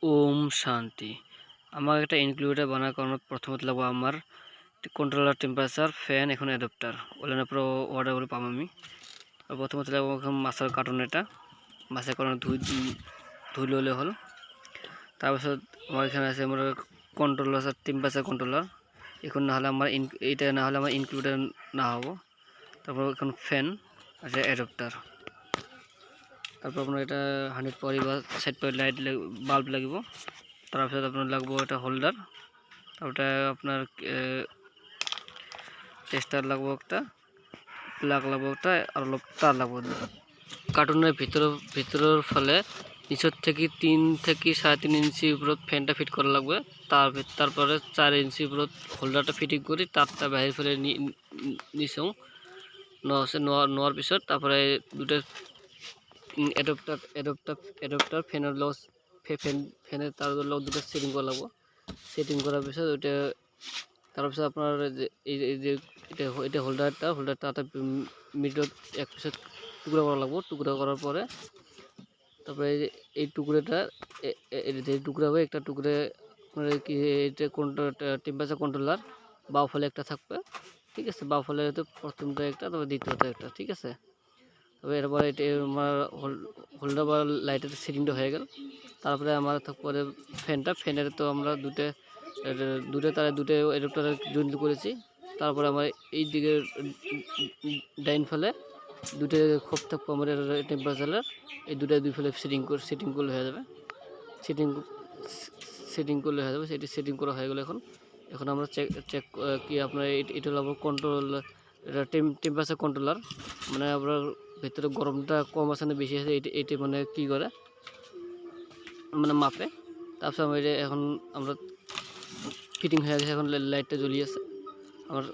ওম শান্তি। আমাকে একটা ইনকিউবেটর বানার কারণে প্রথমত লাগবো আমার কন্ট্রোলার, টেম্পারেচার, ফ্যান, এখন অ্যাডাপ্টার ওগুলো পুরো অর্ডার করে পাবো আমি। আর প্রথমত লাগবো এখন মাছের কার্টন, এটা মাছের কার্টন ধুই লইলে হল। তারপিছত আমার এখানে আছে আমার কন্ট্রোলার, টেম্পারেচার কন্ট্রোলার। এখন না হলে আমার এইটা না হলে আমার ইনকিউবেটর না হবো। তারপর এখন ফ্যান আছে, অ্যাডাপ্টার। তারপর আপনার এটা 100 পরি বা 60 পরি লাইট বাল্ব লাগিব। তারপর আপনার লাগবো এটা হোল্ডার। তারপরে আপনার টেস্টার লাগবো একটা, প্লাগ লাগবো একটা, আর তার লাগবো। কার্টুনের ভিতরের ফলে নিচের থেকে 3 থেকে 3.5 ইঞ্চি উপর ফ্যানটা ফিট করা লাগবে। তারপরে 4 ইঞ্চি উপর হোল্ডারটা ফিটিং করি, তারটা বাইরে ফেলে নিচেও নেওয়ার পিছত তারপরে দুটো অ্যাডাপ্টার ফ্যানের তার দুটো সেটিং করা লাগবো। সেটিং করার পিছত ওইটা তারপিছত আপনার যে এটা হোল্ডারটা মিডল এক পিছত টুকরা করা লাগবো। টুকরা করার পরে তারপরে এই টুকরোটা যে টুকরা হবে, একটা টুকরে কি এটা টেম্পারেচার কন্ট্রোলার বাও ফলে একটা থাকবে, ঠিক আছে। বাও ফলে প্রথমটা একটা, তারপর দ্বিতীয়টা একটা, ঠিক আছে। তবে এরপরে এটা আমার হোল্ডার বা লাইটের সেটিংটা হয়ে গেল। তারপরে আমার থাকবে ফ্যানের তো আমরা দুটো তারে দুটো অ্যাডাপ্টার জয়েন্ট করেছি। তারপরে আমার এই দিকে ডাইন ফেলে দুটো খোপ থাকবো আমার টেম্পারেচারের, এই দুই ফেলে সেটিং করলে হয়ে যাবে। সেটিং করলে হয়ে যাবে। সেটি সেটিং করা হয়ে গেলে এখন আমরা চেক কি আপনার এটা হলো কন্ট্রোল, এটা টেম্পারেচার কন্ট্রোলার, মানে আপনার ভিতরে গরমটা কম আছে না বেশি আছে এইটা মানে কী করে মানে মাপে। তারপর এখন আমরা ফিটিং হয়ে গেছে, এখন লাইটটা জ্বলিয়েছে, আমার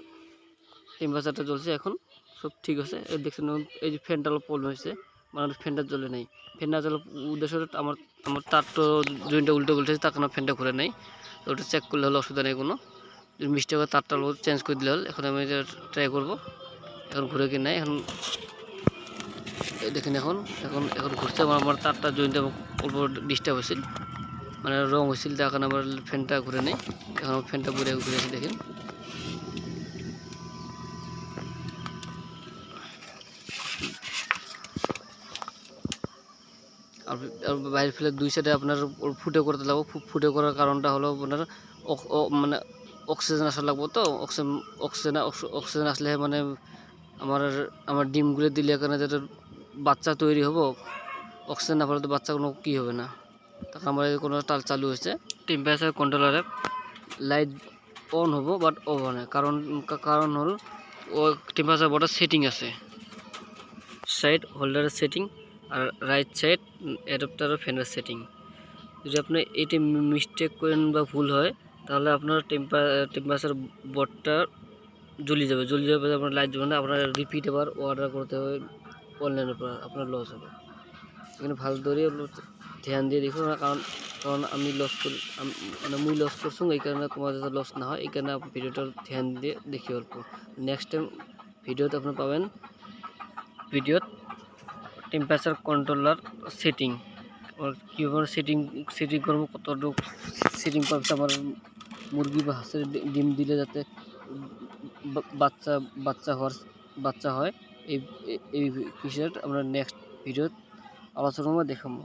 টেম্পারেচারটা জ্বলছে, এখন সব ঠিক আছে। দেখছেন এই যে ফ্যানটা প্রবলেম হয়েছে, মানে ফ্যানটা জ্বলে নাই। ফ্যান না জ্বলার উদ্দেশ্য আমার তার তো জয়েন্টটা উল্টে উল্টেছে, তার কারণে ফ্যানটা ঘুরে নেই। তো ওটা চেক করলে হলো, অসুবিধা নেই কোনো। মিস্টেক করে তারটা চেঞ্জ করে দিলে হল। এখন আমি ট্রাই করবো এখন ঘুরে কি নাই। এখন দেখেন এখন এখন এখন ঘুরছে, আমার তারটা জয়েন্টে অল্প ডিস্টার্ব হয়েছিল, মানে রং হয়েছিল, তার কারণে আমার ফ্যানটা ঘুরে নেই। এখন ফ্যানটা ঘুরেছি দেখেন। আর বাইরে ফেলে দুই সাইডে আপনার ফুটে করতে লাগবো। ফুটে করার কারণটা হলো আপনার মানে অক্সিজেন আসা লাগবো। তো অক্সিজেন আসলে মানে আমার ডিমগুলো দিলে এখানে যেটা বাচ্চা তৈরি হবো, অক্সিজেন না পেলে তো বাচ্চা কোনো কী হবে না। তখন আমার কোনো তার চালু হয়েছে। টেম্পারেচার কন্ট্রোলারে লাইট অন হবো বাট অফ হয় না, কারণ হল ও টেম্পারেচার বোর্ডের সেটিং আছে, সাইড হোল্ডারের সেটিং, আর রাইট সাইড অ্যাডাপ্টার ও ফ্যানের সেটিং। যদি আপনি এইটা মিস্টেক করেন বা ভুল হয়, তাহলে আপনার টেম্পারেচার বোর্ডটা জ্বলিয়ে যাবে, আপনার লাইট জ্বলবে না। আপনার রিপিট আবার অর্ডার করতে হবে অনলাইনের উপর, আপনার লস হবে। এখানে ভালো ধরে ধ্যান দিয়ে দেখুন, কারণ আমি লস করছি, এই কারণে তোমার যাতে লস না হয়, এই কারণে আপনি ভিডিওটা ধ্যান দিয়ে দেখি অল্প। নেক্সট টাইম ভিডিওতে আপনি পাবেন টেম্পারেচার কন্ট্রোলার সেটিং, কীভাবে সেটিং করবো, কতটুকু সেটিং করতে আমার মুরগি বা হাঁসের ডিম দিলে যাতে বাচ্চা হয়, এই বিষয়ে আমরা নেক্সট ভিডিও আলোচনা দেখাবো।